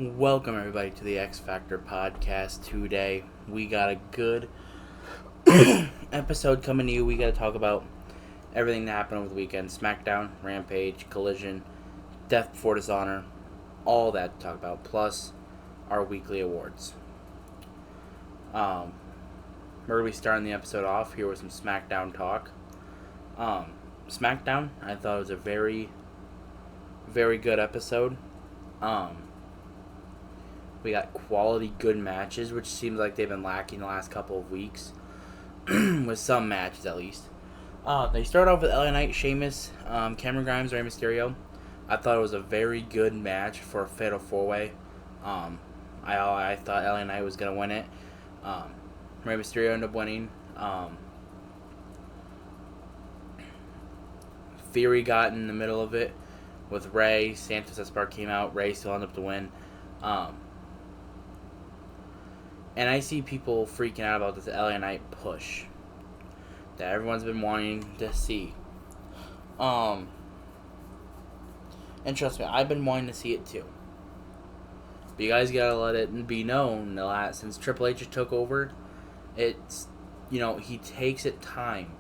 Welcome everybody to the X Factor podcast. Today we got a good episode coming to you. We got to talk about everything that happened over the weekend: SmackDown, Rampage, Collision, Death Before Dishonor, all that to talk about. Plus our weekly awards. We're gonna be starting the episode off here with some SmackDown talk. SmackDown, I thought it was a very, very good episode. We got quality, good matches, which seems like they've been lacking the last couple of weeks, with some matches at least. They start off with LA Knight, Sheamus, Cameron Grimes, Rey Mysterio. I thought it was a very good match for a Fatal 4-Way. I thought LA Knight was going to win it. Rey Mysterio ended up winning. Theory got in the middle of it with Rey. Santos Escobar came out. Rey still ended up to win. And I see people freaking out about this LA Knight push that everyone's been wanting to see. And trust me, I've been wanting to see it too. But you guys gotta let it be known that since Triple H took over, it's, he takes it time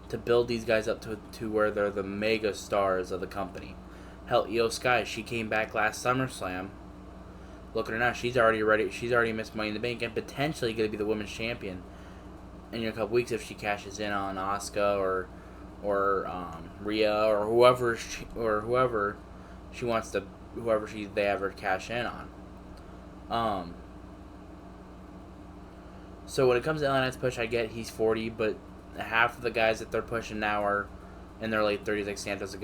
to build these guys up to where they're the mega stars of the company. Hell, Io Sky, she came back last SummerSlam. Look at her now; she's already ready. She's already missed Money in the Bank and potentially going to be the women's champion in a couple weeks if she cashes in on Asuka or Rhea or whoever she wants to, they ever cash in on. So when it comes to LA Knight's push, I get he's 40, but half of the guys that they're pushing now are in their late 30s, like Santos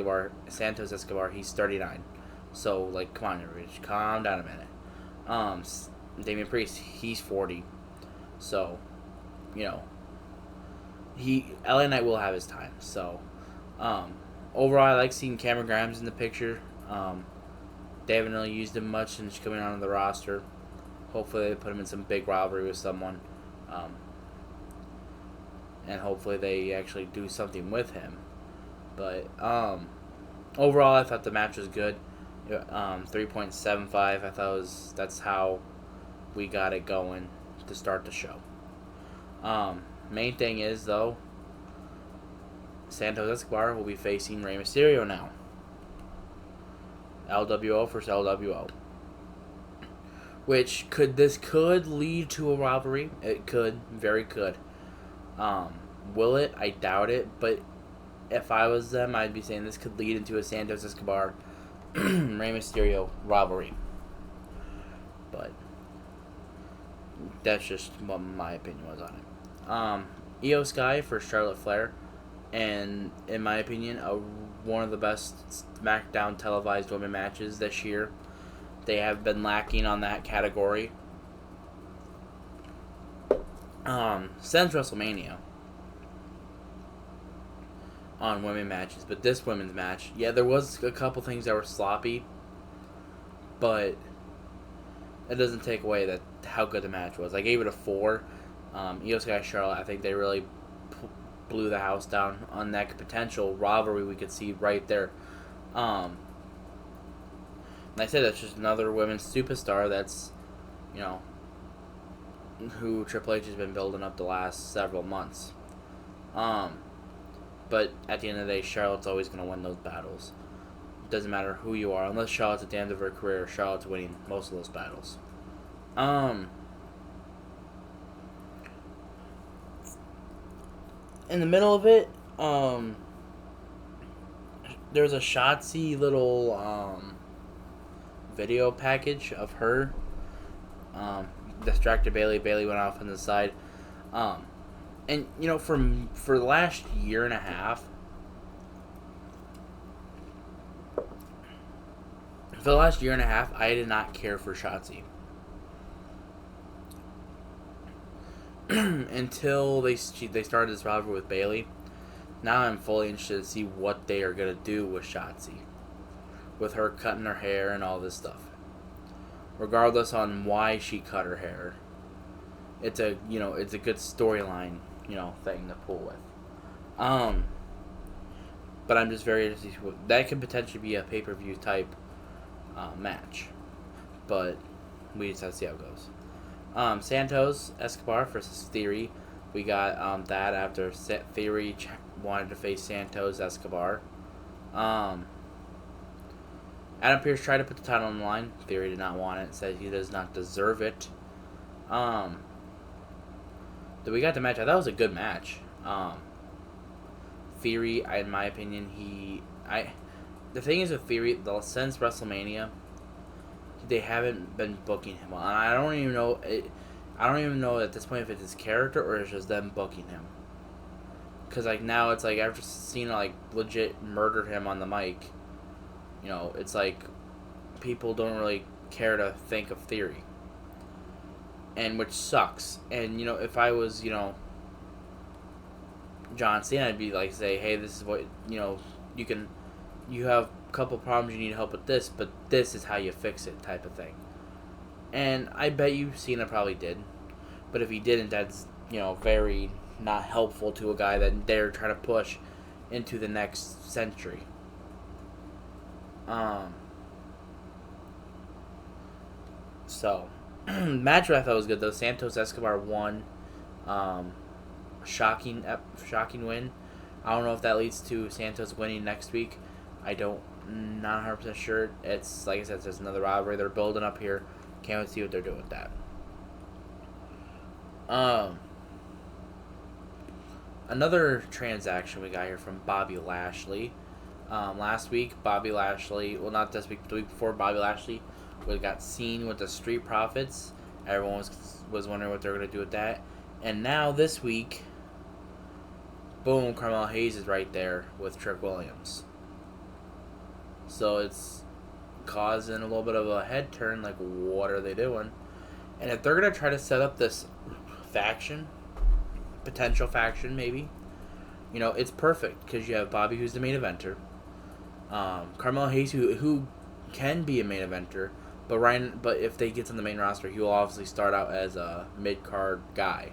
Escobar, he's 39. So, come on, everybody, calm down a minute. Damian Priest, he's 40. So, LA Knight will have his time. So, overall, I like seeing Cameron Grimes in the picture. They haven't really used him much since coming onto the roster. Hopefully they put him in some big rivalry with someone. And hopefully they actually do something with him. But, overall, I thought the match was good. 3.75. I thought that's how we got it going to start the show. Main thing is, though, Santos Escobar will be facing Rey Mysterio now. LWO versus LWO. Which could lead to a rivalry. It could, very could. Will it? I doubt it. But if I was them, I'd be saying this could lead into a Santos Escobar Rey Mysterio rivalry. But that's just what my opinion was on it. Io Sky for Charlotte Flair, and in my opinion, one of the best SmackDown televised women matches this year. They have been lacking on that category since WrestleMania on women matches. But this women's match, yeah, there was a couple things that were sloppy, but it doesn't take away how good the match was. I gave it a 4. Io Sky Charlotte, I think they really blew the house down on that potential rivalry we could see right there. And I said that's just another women's superstar that's, who Triple H has been building up the last several months. But at the end of the day, Charlotte's always going to win those battles. It doesn't matter who you are. Unless Charlotte's at the end of her career, Charlotte's winning most of those battles. In the middle of it, there's a Shotzi little video package of her. Distracted Bayley. Bayley went off on the side. And, for the last year and a half, I did not care for Shotzi. Until they started this rivalry with Bayley. Now I'm fully interested to see what they are going to do with Shotzi. With her cutting her hair and all this stuff. Regardless on why she cut her hair. It's a good storyline, thing to pull with. But I'm just very interested. That could potentially be a pay-per-view type match. But We just have to see how it goes. Santos Escobar versus Theory. We got that after Theory wanted to face Santos Escobar. Adam Pearce tried to put the title on the line. Theory did not want it. Said he does not deserve it. Then we got the match. I thought it was a good match. Theory, in my opinion, the thing is with Theory, since WrestleMania, they haven't been booking him well. And I don't even know at this point if it's his character or it's just them booking him. Because like now it's like after Cena like legit murdered him on the mic, it's like people don't really care to think of Theory. And which sucks. And if I was John Cena, I'd be like say, hey, this is what you have a couple problems, you need help with this, but this is how you fix it, type of thing. And I bet you Cena probably did, but if he didn't, that's very not helpful to a guy that they're trying to push into the next century. So match I thought was good though. Santos Escobar won. Shocking win. I don't know if that leads to Santos winning next week. Not 100% sure. It's like I said, it's another rivalry they're building up here. Can't wait to see what they're doing with that. Another transaction we got here from Bobby Lashley. Last week, Bobby Lashley, well, not this week, but the week before, Bobby Lashley got seen with the Street Profits. Everyone was wondering what they were going to do with that. And now this week, boom, Carmelo Hayes is right there with Trick Williams. So it's causing a little bit of a head turn, like what are they doing? And if they're going to try to set up this potential faction maybe, it's perfect because you have Bobby who's the main eventer. Carmelo Hayes who can be a main eventer, but if they get on the main roster, he will obviously start out as a mid-card guy,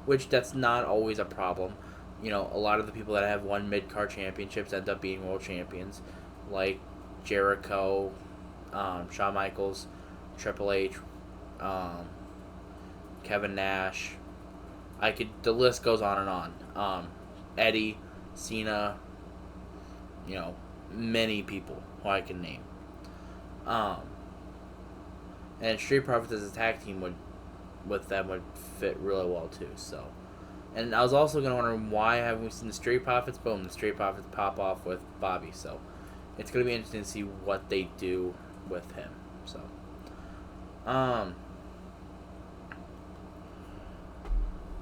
which that's not always a problem. A lot of the people that have won mid-card championships end up being world champions, like Jericho, Shawn Michaels, Triple H, Kevin Nash. The list goes on and on. Eddie, Cena, many people who I can name. And Street Profits as a tag team would fit really well too. So, and I was also gonna wonder why haven't we seen the Street Profits? Boom, the Street Profits pop off with Bobby. So, it's gonna be interesting to see what they do with him. So,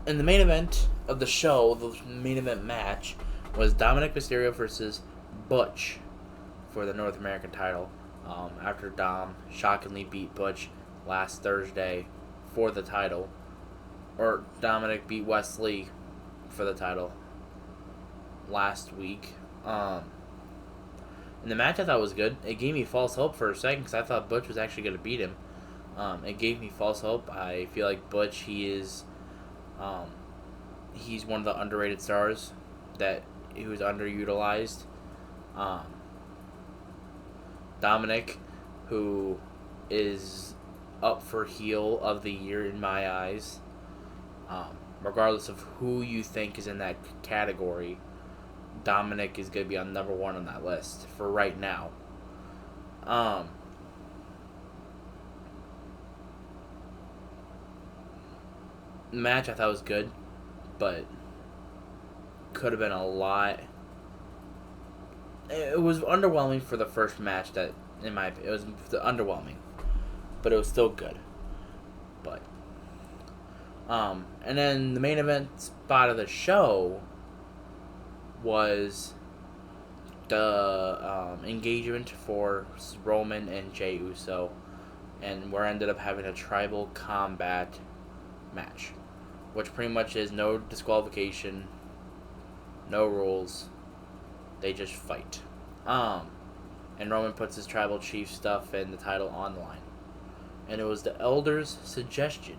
in the main event of the show, the main event match was Dominic Mysterio versus Butch for the North American title. After Dom shockingly beat Butch last Thursday for the title, or Dominic beat Wesley for the title last week. And the match I thought was good. It gave me false hope for a second because I thought Butch was actually going to beat him. It gave me false hope. I feel like Butch, he's one of the underrated stars he was underutilized. Dominic, who is up for heel of the year in my eyes, regardless of who you think is in that category, Dominic is going to be on number one on that list for right now. The match I thought was good, but could have been a lot. It was underwhelming for the first match. It was underwhelming, but it was still good. But and then the main event spot of the show was the engagement for Roman and Jey Uso, and we ended up having a tribal combat match, which pretty much is no disqualification, no rules. They just fight. And Roman puts his tribal chief stuff and the title on the line. And it was the Elder's suggestion,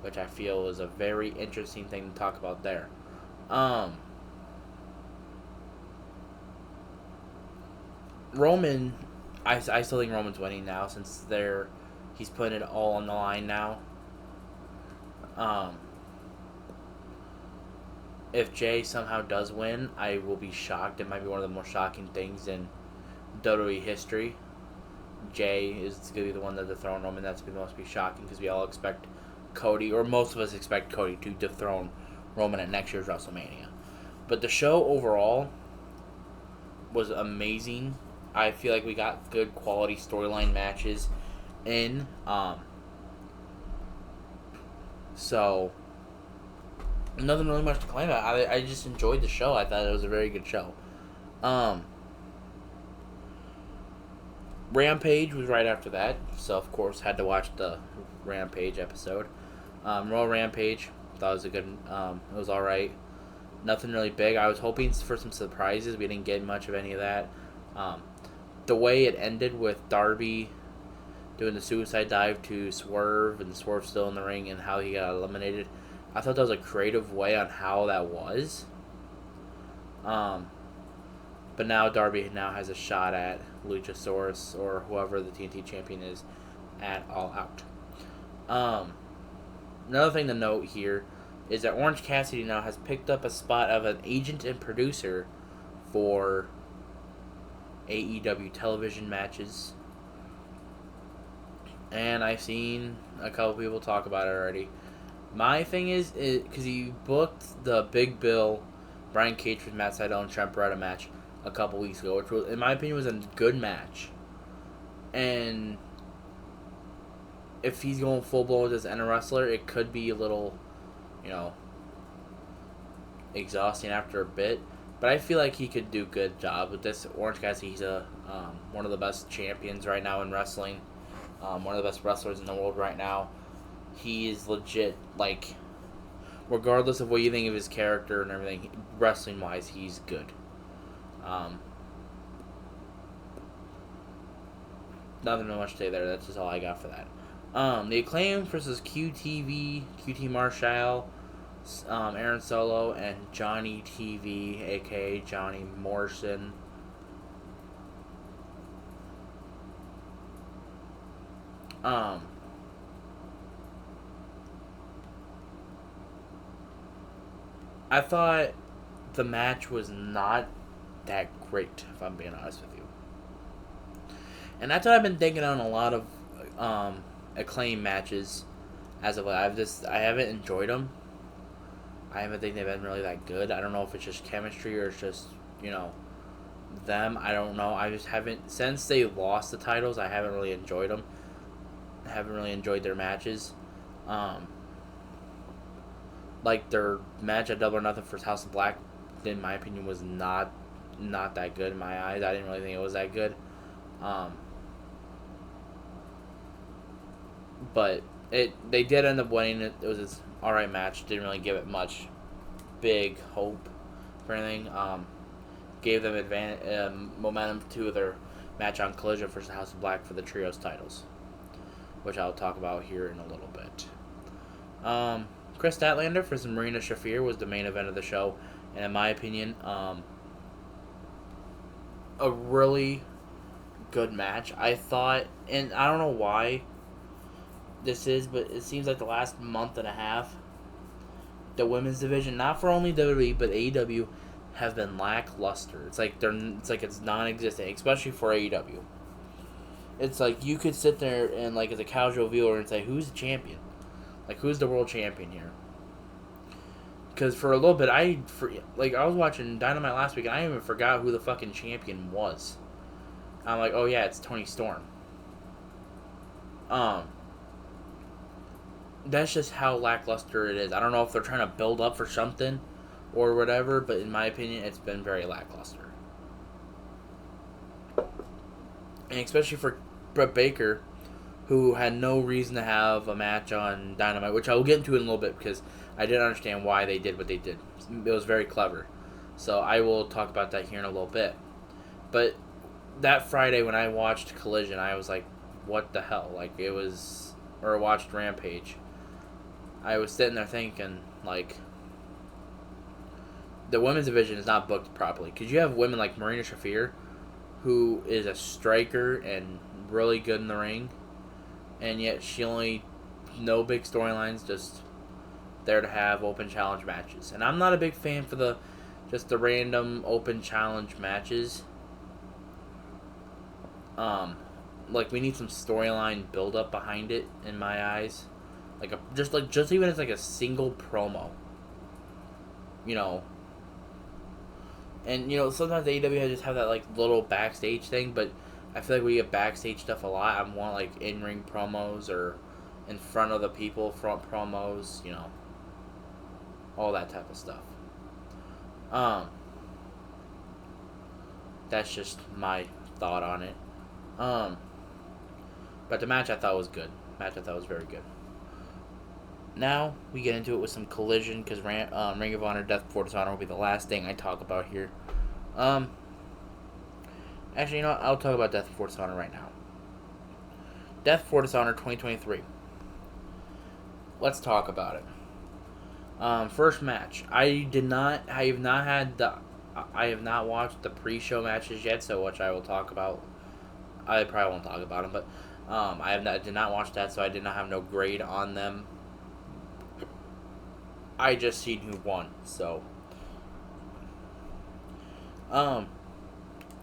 which I feel is a very interesting thing to talk about there. Roman, I still think Roman's winning now since they're He's putting it all on the line now. If Jay somehow does win, I will be shocked. It might be one of the more shocking things in WWE history. Jay is going to be the one that dethrone Roman. That's going to most be shocking because we all expect Cody, or most of us expect Cody to dethrone Roman at next year's WrestleMania. But the show overall was amazing. I feel like we got good quality storyline matches in. So nothing really much to claim about. I just enjoyed the show. I thought it was a very good show. Rampage was right after that, so of course had to watch the Rampage episode. Royal Rampage, thought it was a good. It was all right. Nothing really big. I was hoping for some surprises. We didn't get much of any of that. The way it ended with Darby doing the suicide dive to Swerve, and Swerve still in the ring, and how he got eliminated, I thought that was a creative way on how that was. But now Darby now has a shot at Luchasaurus, or whoever the TNT champion is, at All Out. Another thing to note here is that Orange Cassidy now has picked up a spot of an agent and producer for AEW television matches. And I've seen a couple people talk about it already. My thing is, because he booked the Big Bill, Brian Cage with Matt Sydal and Trent Beretta match a couple weeks ago, which was, in my opinion, was a good match. And if he's going full blown with this N wrestler, it could be a little, exhausting after a bit. But I feel like he could do a good job with this. Orange Cassidy, he's one of the best champions right now in wrestling. One of the best wrestlers in the world right now. He is legit, like, regardless of what you think of his character and everything, wrestling-wise, he's good. Nothing much to say there. That's just all I got for that. The Acclaim versus QT Marshall, Aaron Solo, and Johnny TV, a.k.a. Johnny Morrison. I thought the match was not that great, if I'm being honest with you. And that's what I've been thinking on a lot of Acclaim matches as of late. I haven't enjoyed them. I haven't think they've been really that good. I don't know if it's just chemistry or it's just, them. I don't know. I just haven't, since they lost the titles, I haven't really enjoyed them. I haven't really enjoyed their matches. Like their match at Double or Nothing for House of Black, in my opinion, was not that good in my eyes. I didn't really think it was that good. But they did end up winning it. It was an alright match. Didn't really give it much big hope for anything. Gave them momentum to their match on Collision versus House of Black for the Trios titles, which I'll talk about here in a little bit. Chris Statlander versus Marina Shafir was the main event of the show, and in my opinion, a really good match. I thought, and I don't know why this is, but it seems like the last month and a half, the women's division, not for only WWE but AEW, have been lackluster. It's like it's non-existent, especially for AEW. It's like you could sit there and, like, as a casual viewer and say, who's the champion? Like, who's the world champion here? Because for a little bit, I was watching Dynamite last week and I even forgot who the fucking champion was. I'm like, oh yeah, it's Toni Storm. That's just how lackluster it is. I don't know if they're trying to build up for something or whatever, but in my opinion, it's been very lackluster. And especially for Britt Baker, who had no reason to have a match on Dynamite, which I will get into in a little bit because I didn't understand why they did what they did. It was very clever. So I will talk about that here in a little bit. But that Friday when I watched Collision, I was like, what the hell? Or watched Rampage. I was sitting there thinking, like, the women's division is not booked properly. Because you have women like Marina Shafir, who is a striker and really good in the ring. and yet she only no big storylines, just there to have open challenge matches. And I'm not a big fan for the random open challenge matches. Like we need some storyline build up behind it in my eyes. Just even as like a single promo. You know. And sometimes AEW just have that like little backstage thing, but I feel like we get backstage stuff a lot. I want like in ring promos or in front of the people, front promos, all that type of stuff. That's just my thought on it. But the match I thought was good. Match I thought was very good. Now we get into it with some Collision because Ring of Honor Death Before Dishonor will be the last thing I talk about here. Actually, I'll talk about Death Before Dishonor right now. Death Before Dishonor 2023. Let's talk about it. First match. I have not watched the pre-show matches yet, so which I will talk about. I probably won't talk about them, but I did not watch that, so I did not have no grade on them. I just seen who won, so.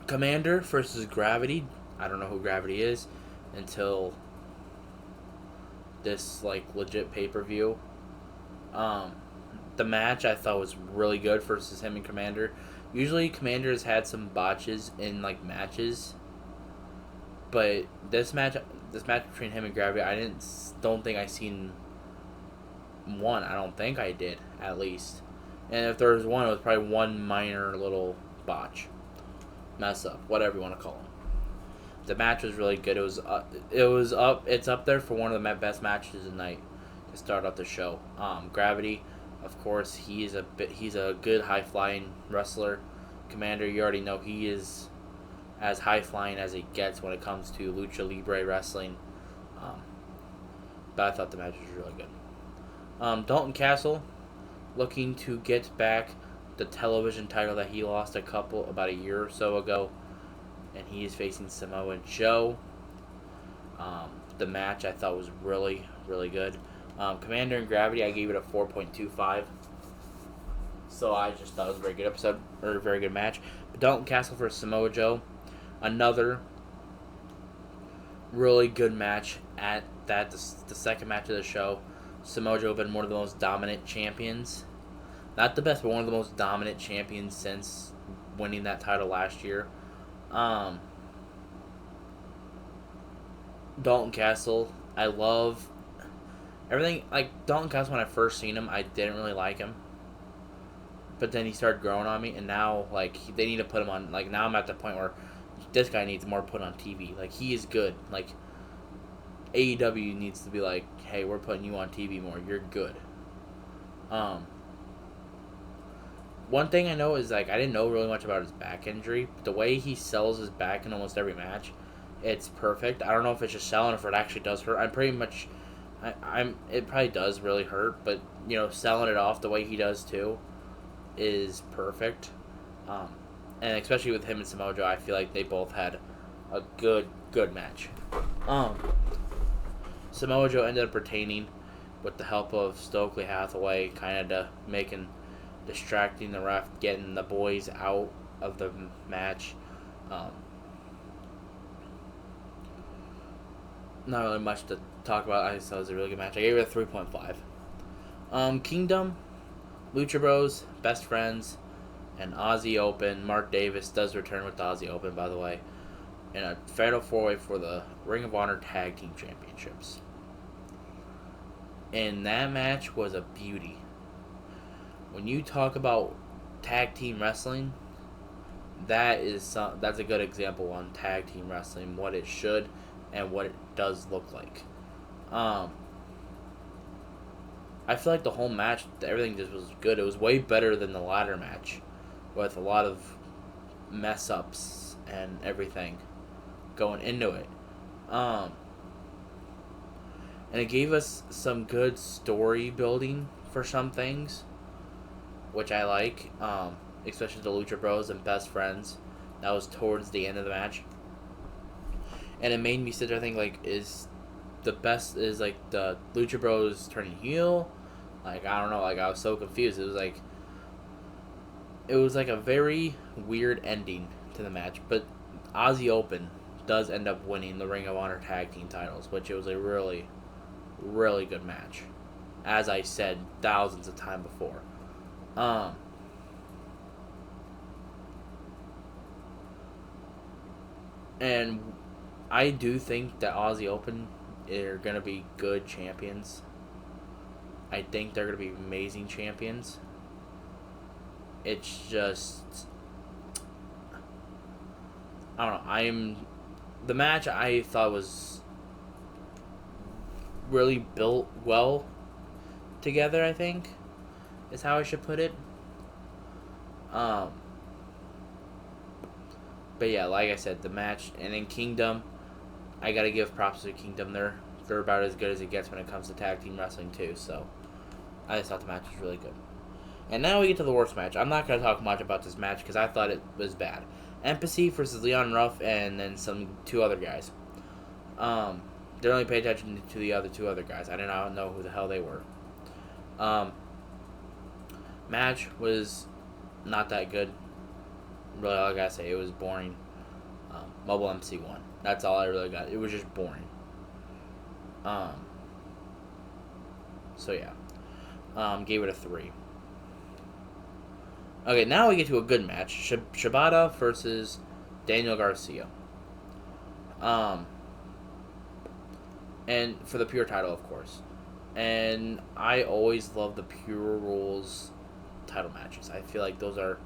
Commander versus Gravity. I don't know who Gravity is until this like legit pay-per-view. The match I thought was really good versus him and Commander. Usually Commander has had some botches in like matches, but this match between him and Gravity, don't think I seen one. I don't think I did, at least. And if there was one, it was probably one minor little botch, mess up, whatever you want to call it. The match was really good. It's up there for one of the best matches of the night to start off the show. Gravity, of course, he's a good high flying wrestler. Commander, you already know he is as high flying as it gets when it comes to lucha libre wrestling. But I thought the match was really good. Dalton Castle looking to get back the television title that he lost about a year or so ago, and he is facing Samoa Joe. The match I thought was really, really good. Commander and Gravity, I gave it a 4.25. So I just thought it was a very good episode, or a very good match. But Dalton Castle versus Samoa Joe, another really good match at that. The second match of the show. Samoa Joe been one of the most dominant champions. Not the best, but one of the most dominant champions since winning that title last year. Dalton Castle, I love everything. Like, Dalton Castle, when I first seen him, I didn't really like him. But then he started growing on me, and now, like, they need to put him on. Like, now I'm at the point where this guy needs more put on TV. Like, he is good. Like, AEW needs to be like, hey, we're putting you on TV more. You're good. One thing I know is, like, I didn't know really much about his back injury, but the way he sells his back in almost every match, it's perfect. I don't know if it's just selling, if it actually does hurt. I'm pretty much, it probably does really hurt, but, selling it off the way he does too is perfect. And especially with him and Samoa Joe, I feel like they both had a good match. Samoa Joe ended up retaining with the help of Stokely Hathaway, kind of distracting the ref, getting the boys out of the match. Not really much to talk about. I just thought it was a really good match. I gave it a 3.5. Kingdom, Lucha Bros, Best Friends, and Aussie Open. Mark Davis does return with the Aussie Open, by the way, in a fatal 4-way for the Ring of Honor Tag Team Championships. And that match was a beauty. When you talk about tag team wrestling, that's a good example on tag team wrestling, what it should and what it does look like. I feel like the whole match, everything just was good. It was way better than the ladder match, with a lot of mess ups and everything going into it. And it gave us some good story building for some things, which I like, especially the Lucha Bros and Best Friends. That was towards the end of the match. And it made me sit there and think, like, is the best is like the Lucha Bros turning heel. Like I don't know, like I was so confused. It was like a very weird ending to the match, but Aussie Open does end up winning the Ring of Honor tag team titles, which it was a really, really good match. As I said thousands of times before. And I do think that Aussie Open are going to be good champions. I think they're going to be amazing champions. It's just, I don't know. The match I thought was really built well together, I think, is how I should put it. But yeah, like I said, the match, and in Kingdom, I gotta give props to Kingdom. They're about as good as it gets when it comes to tag team wrestling too. So I just thought the match was really good. And now we get to the worst match. I'm not gonna talk much about this match because I thought it was bad. Empathy versus Leon Ruff and then two other guys. Didn't really pay attention to the two other guys. I did not know who the hell they were. Match was not that good. Really, all I gotta say, it was boring. Mobile MC won. That's all I really got. It was just boring. So yeah, gave it a 3. Okay, now we get to a good match: Shibata versus Daniel Garcia. And for the pure title, of course. And I always love the Pure Rules title matches. I feel like those are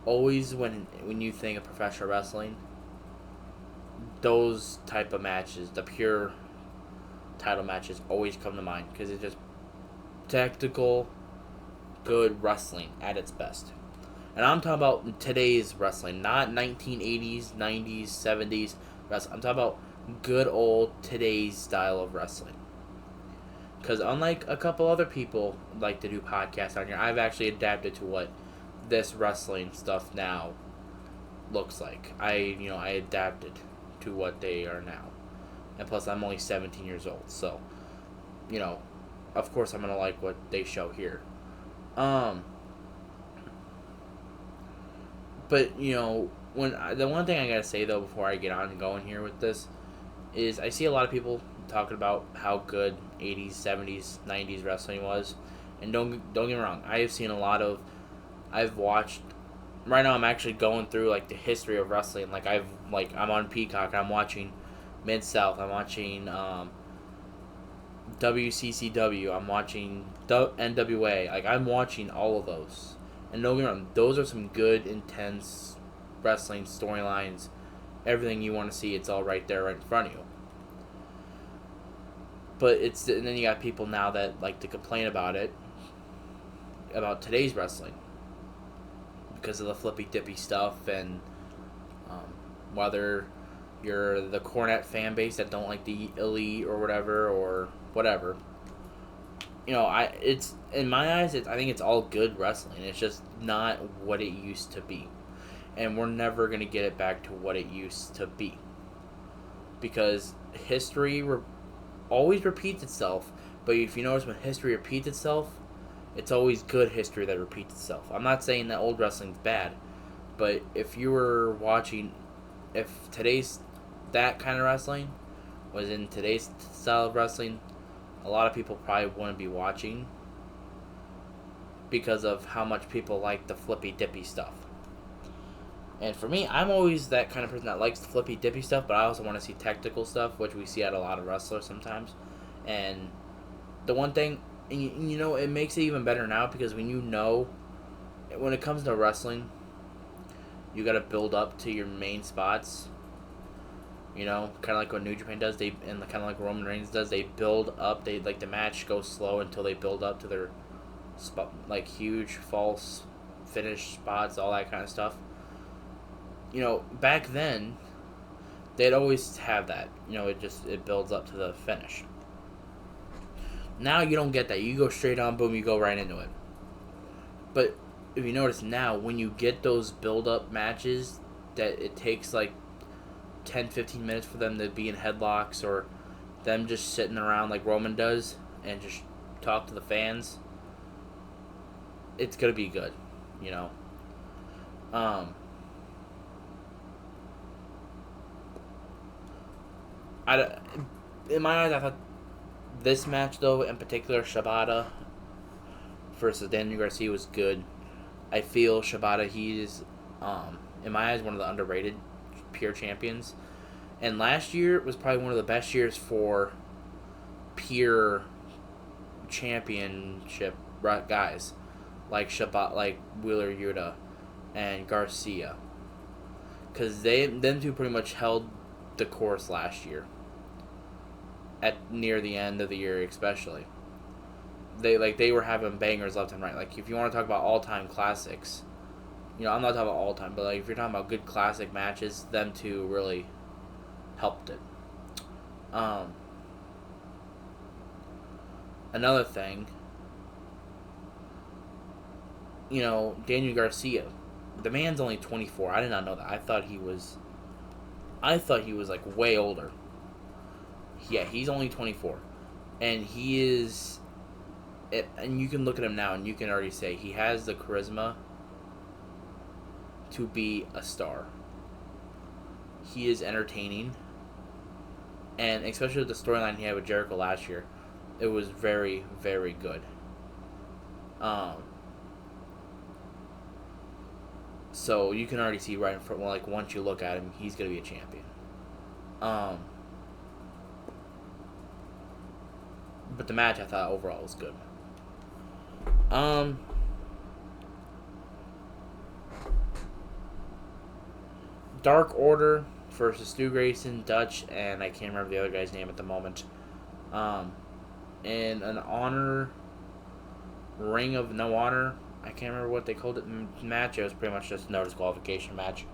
always when you think of professional wrestling, those type of matches, the pure title matches, always come to mind because it's just tactical, good wrestling at its best. And I'm talking about today's wrestling, not 1980s, 90s, 70s wrestling. I'm talking about good old today's style of wrestling. Because unlike a couple other people like to do podcasts on here, I've actually adapted to what this wrestling stuff now looks like. I adapted to what they are now. And plus I'm only 17 years old, so of course I'm going to like what they show here. But the one thing I got to say though before I get on and going here with this is I see a lot of people talking about how good 80s, 70s, 90s wrestling was. And don't get me wrong, I've watched. Right now, I'm actually going through like the history of wrestling. I'm on Peacock. I'm watching Mid South. I'm watching WCCW. I'm watching NWA. Like I'm watching all of those. And don't get me wrong, those are some good, intense wrestling storylines. Everything you want to see, it's all right there, right in front of you. But and then you got people now that like to complain about today's wrestling. Because of the flippy dippy stuff, and whether you're the Cornette fan base that don't like the Elite or whatever, it's in my eyes, I think it's all good wrestling. It's just not what it used to be, and we're never gonna get it back to what it used to be, because history always repeats itself. But if you notice, when history repeats itself, it's always good history that repeats itself. I'm not saying that old wrestling's bad, but if that kind of wrestling was in today's style of wrestling, a lot of people probably wouldn't be watching because of how much people like the flippy dippy stuff. And for me, I'm always that kind of person that likes the flippy dippy stuff, but I also want to see technical stuff, which we see at a lot of wrestlers sometimes. And the one thing, it makes it even better now because when it comes to wrestling, you got to build up to your main spots. Kind of like what New Japan does, and kind of like Roman Reigns does. They build up. The match goes slow until they build up to their spot, like huge false finish spots, all that kind of stuff. Back then, they'd always have that. It builds up to the finish. Now you don't get that. You go straight on, boom, you go right into it. But if you notice now, when you get those build-up matches, that it takes like 10, 15 minutes for them to be in headlocks or them just sitting around like Roman does and just talk to the fans, it's gonna be good, you know. Um, I in my eyes, I thought this match though, in particular, Shibata versus Daniel Garcia was good. I feel Shibata, he's in my eyes one of the underrated pure champions. And last year was probably one of the best years for pure championship guys like Shibata, like Wheeler Yuta and Garcia, because them two pretty much held the course last year. At near the end of the year, especially, they were having bangers left and right. Like if you want to talk about all time classics, I'm not talking about all time, but like if you're talking about good classic matches, them two really helped it. Another thing, Daniel Garcia, the man's only 24. I did not know that. I thought he was like way older. Yeah, he's only 24, and he is. And you can look at him now, and you can already say he has the charisma to be a star. He is entertaining, and especially with the storyline he had with Jericho last year, it was very, very good. So you can already see right in front, like once you look at him, he's gonna be a champion. But the match I thought overall was good. Dark Order versus Stu Grayson, Dutch, and I can't remember the other guy's name at the moment. In an honor, Ring of No Honor, I can't remember what they called it, match. It was pretty much just a no disqualification match.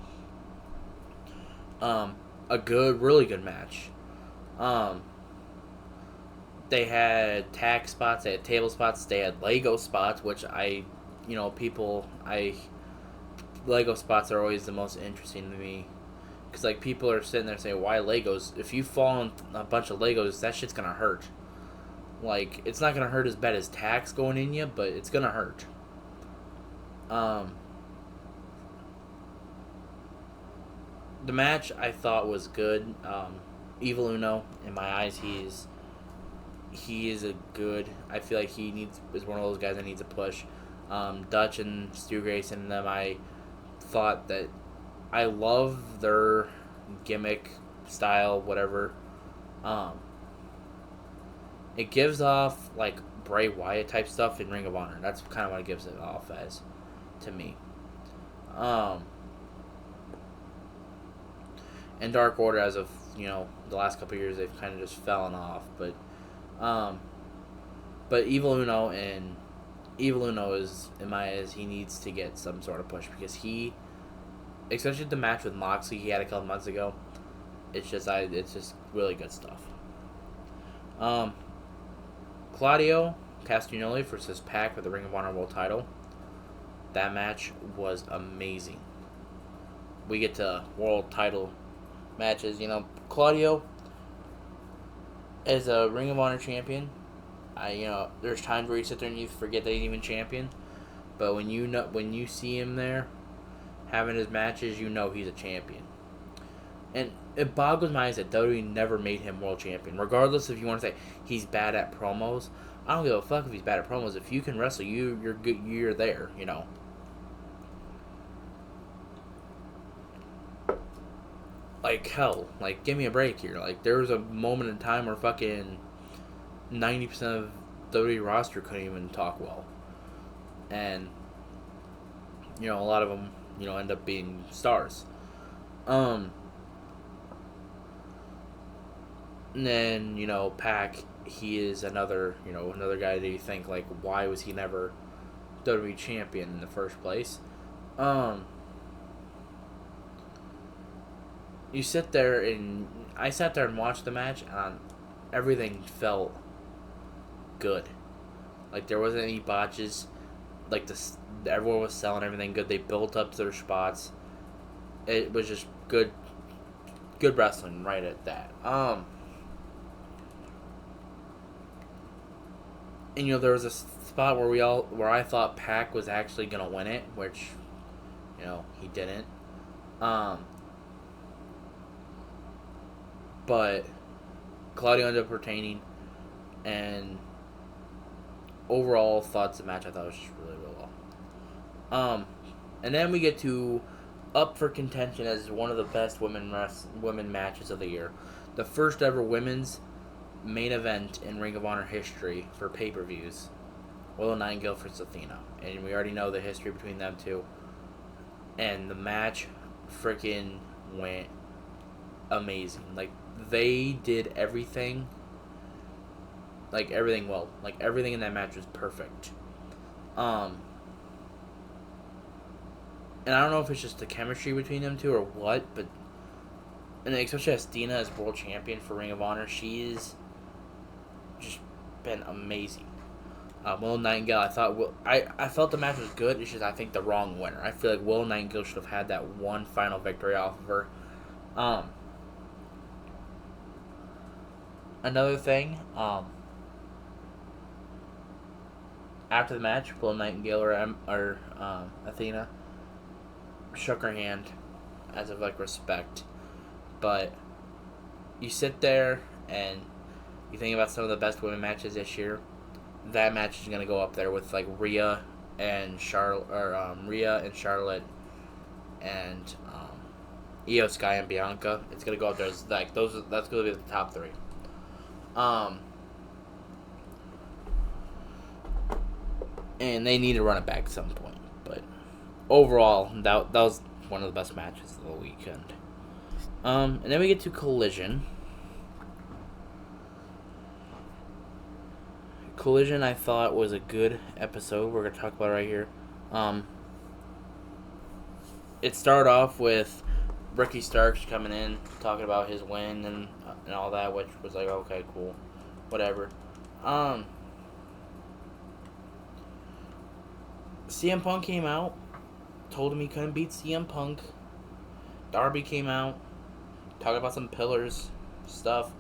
Really good match. They had tag spots, they had table spots, they had Lego spots, which Lego spots are always the most interesting to me. Because, like, people are sitting there saying, why Legos? If you fall on a bunch of Legos, that shit's gonna hurt. Like, it's not gonna hurt as bad as tacks going in you, but it's gonna hurt. The match I thought was good. Evil Uno, in my eyes, he is a good. I feel like is one of those guys that needs a push. Dutch and Stu Grayson and them, I thought that I love their gimmick style, whatever. It gives off like Bray Wyatt type stuff in Ring of Honor. That's kind of what it gives it off as to me. And Dark Order, as of the last couple of years, they've kind of just fallen off. But Evil Uno is, in my eyes, he needs to get some sort of push because especially the match with Moxley he had a couple months ago, it's just really good stuff. Claudio Castagnoli versus Pac for the Ring of Honor World Title. That match was amazing. We get to world title matches. Claudio as a Ring of Honor champion, there's times where you sit there and you forget that he's even champion, but when you see him there having his matches, he's a champion. And it boggles my eyes that WWE never made him world champion. Regardless if you want to say he's bad at promos, I don't give a fuck if he's bad at promos. If you can wrestle, you're good. You're there. Like hell, like give me a break here. Like there was a moment in time where fucking 90% of WWE roster couldn't even talk well, and a lot of them end up being stars. And then Pac, he is another guy that you think like why was he never WWE champion in the first place? You sit there and I sat there and watched the match, and everything felt good. Like there wasn't any botches. Like everyone was selling everything good. They built up to their spots. It was just good wrestling right at that. And there was a spot where I thought Pac was actually gonna win it, which he didn't. But Claudio ended up retaining, and overall thoughts of the match I thought was just really, really well. And then we get to up for contention as one of the best women matches of the year, the first ever women's main event in Ring of Honor history for pay-per-views. Willow Nightingale versus Athena, and we already know the history between them two. And the match freaking went amazing. Like, they did everything. Like, everything well. Like, everything in that match was perfect. And I don't know if it's just the chemistry between them two or what, but... And especially as Athena as world champion for Ring of Honor, she's just been amazing. Willow Nightingale, I felt the match was good. It's just I think the wrong winner. I feel like Willow Nightingale should have had that one final victory off of her. Another thing, after the match, Willow Nightingale or Athena shook her hand as of like respect. But you sit there and you think about some of the best women matches this year. That match is gonna go up there with like Rhea and Charlotte, and Io Sky and Bianca. It's gonna go up there as like those. That's gonna be the top three. And they need to run it back at some point. But overall, that was one of the best matches of the weekend. And then we get to Collision. Collision, I thought, was a good episode. We're going to talk about it right here. It started off with Ricky Starks coming in, talking about his win and all that, which was like, okay, cool. Whatever. CM Punk came out, told him he couldn't beat CM Punk. Darby came out, talking about some pillars stuff.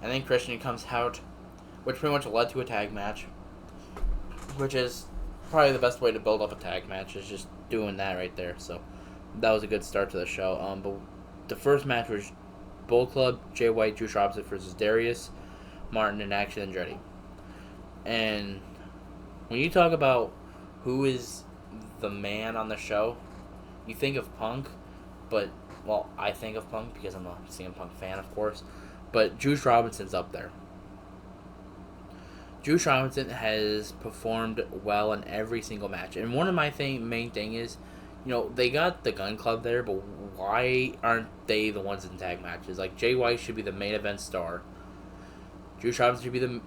And then Christian comes out, which pretty much led to a tag match, which is probably the best way to build up a tag match, is just doing that right there. So that was a good start to the show. But the first match was Bullet Club, Jay White, Juice Robinson versus Darius Martin and Action Andretti. And when you talk about who is the man on the show, you think of Punk, but, well, I think of Punk because I'm a CM Punk fan, of course, but Juice Robinson's up there. Juice Robinson has performed well in every single match. And one of my main thing is, they got the Gun Club there, but why aren't they the ones in tag matches? Like, Jay White should be the main event star. Juice Robinson should be the,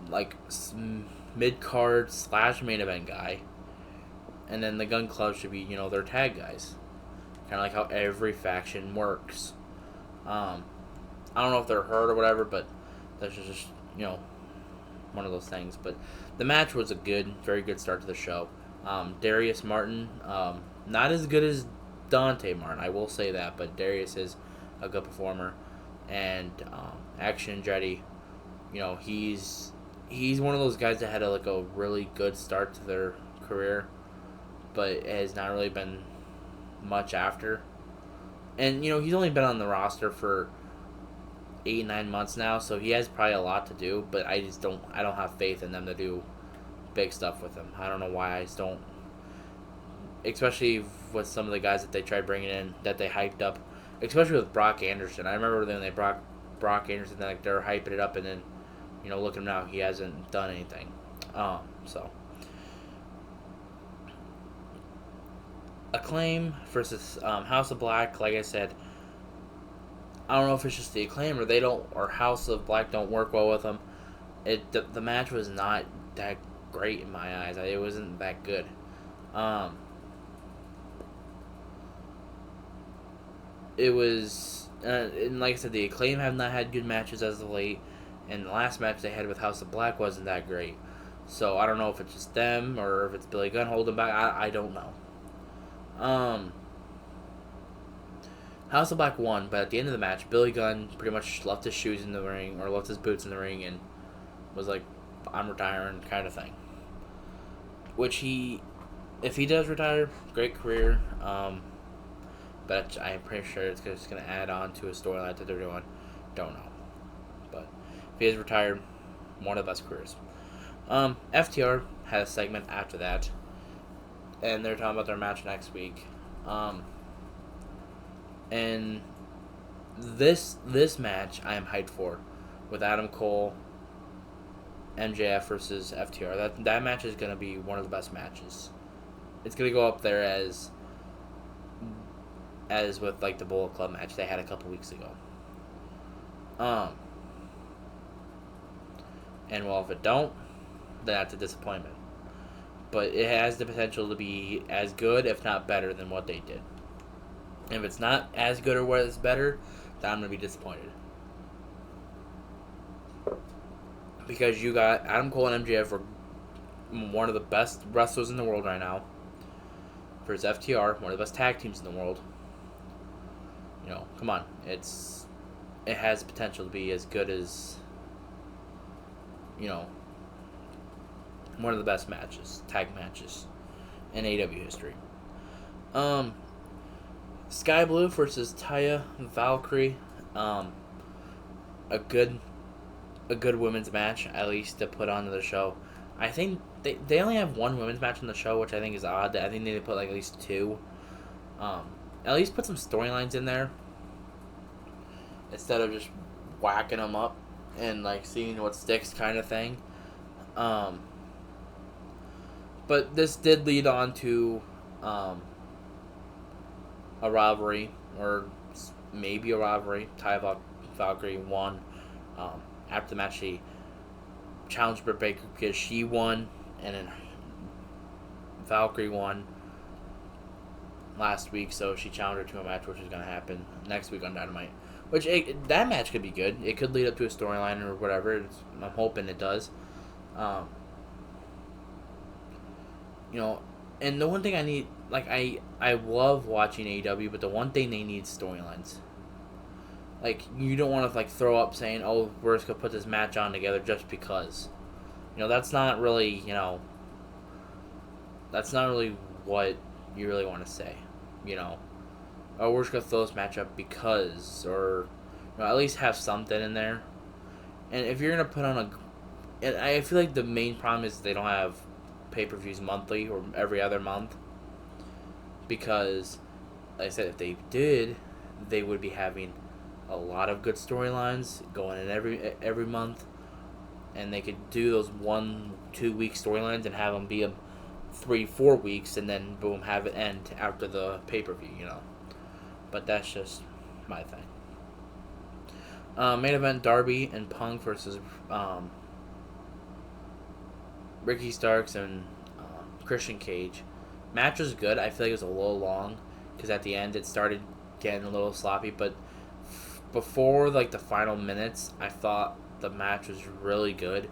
mid-card / main event guy. And then the Gun Club should be, their tag guys. Kind of like how every faction works. I don't know if they're hurt or whatever, but that's just, one of those things. But the match was a very good start to the show. Darius Martin, not as good as Dante Martin, I will say that, but Darius is a good performer. And Action Andretti, he's one of those guys that had a really good start to their career, but it has not really been much after. And he's only been on the roster for 8-9 months now, so he has probably a lot to do, but I don't have faith in them to do big stuff with him. I don't know why. I just don't, especially with some of the guys that they tried bringing in that they hyped up, especially with Brock Anderson. I remember when they brought Brock Anderson, they're hyping it up, and then look at him now, he hasn't done anything. So Acclaim versus House of Black. Like I said, I don't know if it's just the Acclaim or House of Black don't work well with them. The match was not that great in my eyes. It wasn't that good. It was, and like I said, the Acclaim have not had good matches as of late, and the last match they had with House of Black wasn't that great. So I don't know if it's just them or if it's Billy Gunn holding back. I don't know. House of Black won, but at the end of the match, Billy Gunn pretty much left his boots in the ring, and was like, I'm retiring kind of thing. which if he does retire, great career. But I'm pretty sure it's just going to add on to a storyline that they're doing. Don't know. But if he is retired, one of the best careers. FTR had a segment after that, and they're talking about their match next week. And this match I am hyped for, with Adam Cole, MJF versus FTR. That match is going to be one of the best matches. It's going to go up there as with like the Bullet Club match they had a couple weeks ago. And well, if it don't, then that's a disappointment. But it has the potential to be as good, if not better, than what they did. And if it's not as good or what is better, then I'm going to be disappointed. Because you got Adam Cole and MJF are one of the best wrestlers in the world right now. Versus FTR, one of the best tag teams in the world. You know, come on. It has potential to be as good as, you know, one of the best tag matches in AEW history. Sky Blue versus Taya Valkyrie. A good women's match, at least to put onto the show. I think they only have one women's match on the show, which I think is odd. I think they need to put like at least two. At least put some storylines in there instead of just whacking them up and like seeing what sticks kind of thing. But this did lead on to a rivalry, or maybe a rivalry. Taya Valkyrie won. After the match, she challenged Britt Baker because she won, and then Valkyrie won last week, so she challenged her to a match, which is going to happen next week on Dynamite. That match could be good. It could lead up to a storyline or whatever. I'm hoping it does. You know, and the one thing I need, like, I love watching AEW, but the one thing they need is storylines. Like, you don't want to, like, throw up saying, oh, we're just going to put this match on together just because. You know, that's not really, you know, that's not really what you really want to say. You know, oh, we're just going to throw this match up because, or, you know, at least have something in there. And if you're going to put on and I feel like the main problem is they don't have pay-per-views monthly or every other month. Because, like I said, if they did, they would be having a lot of good storylines going in every month, and they could do those 1-2 week storylines and have them be 3-4 weeks, and then boom, have it end after the pay-per-view, you know. But that's just my thing. Main event: Darby and Punk versus Ricky Starks and Christian Cage. Match was good. I feel like it was a little long because at the end it started getting a little sloppy, but before like the final minutes, I thought the match was really good.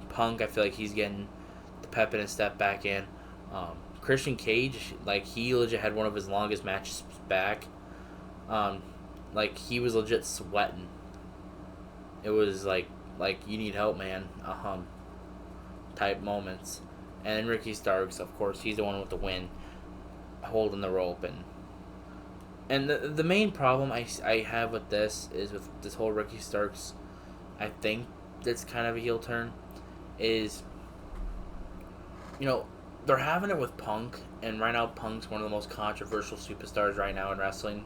Punk, I feel like he's getting the pep in his step back in. Christian Cage, like, he legit had one of his longest matches back. Like, he was legit sweating. It was like you need help, man. Type moments. And then Ricky Starks, of course, he's the one with the win, holding the rope. And the main problem I have with this is with this whole Ricky Starks, I think that's kind of a heel turn, is, you know, they're having it with Punk, and right now Punk's one of the most controversial superstars right now in wrestling,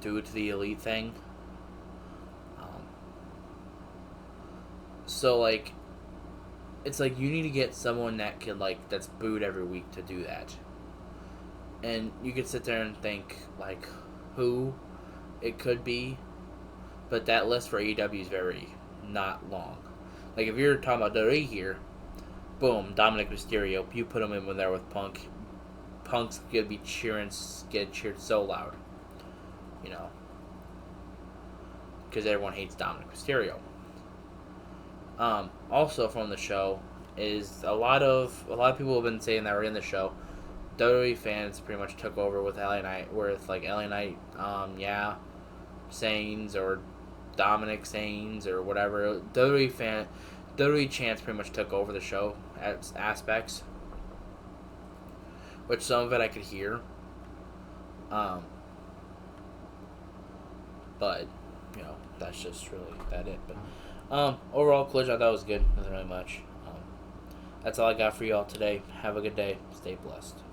due to the Elite thing. So, like, it's like you need to get someone that could, like, that's booed every week to do that. And you could sit there and think, like, who it could be. But that list for AEW is very not long. Like, if you're talking about WWE here, boom, Dominic Mysterio, you put him in there with Punk. Punk's going to be get cheered so loud. You know. Because everyone hates Dominic Mysterio. Also from the show is a lot of people have been saying that were in the show. WWE fans pretty much took over with LA Knight, like LA Knight, sayings or Dominic sayings or whatever. WWE WWE chants pretty much took over the show aspects, which some of it I could hear. But that's just really it. But overall, Collision I thought was good. Nothing really much. That's all I got for you all today. Have a good day. Stay blessed.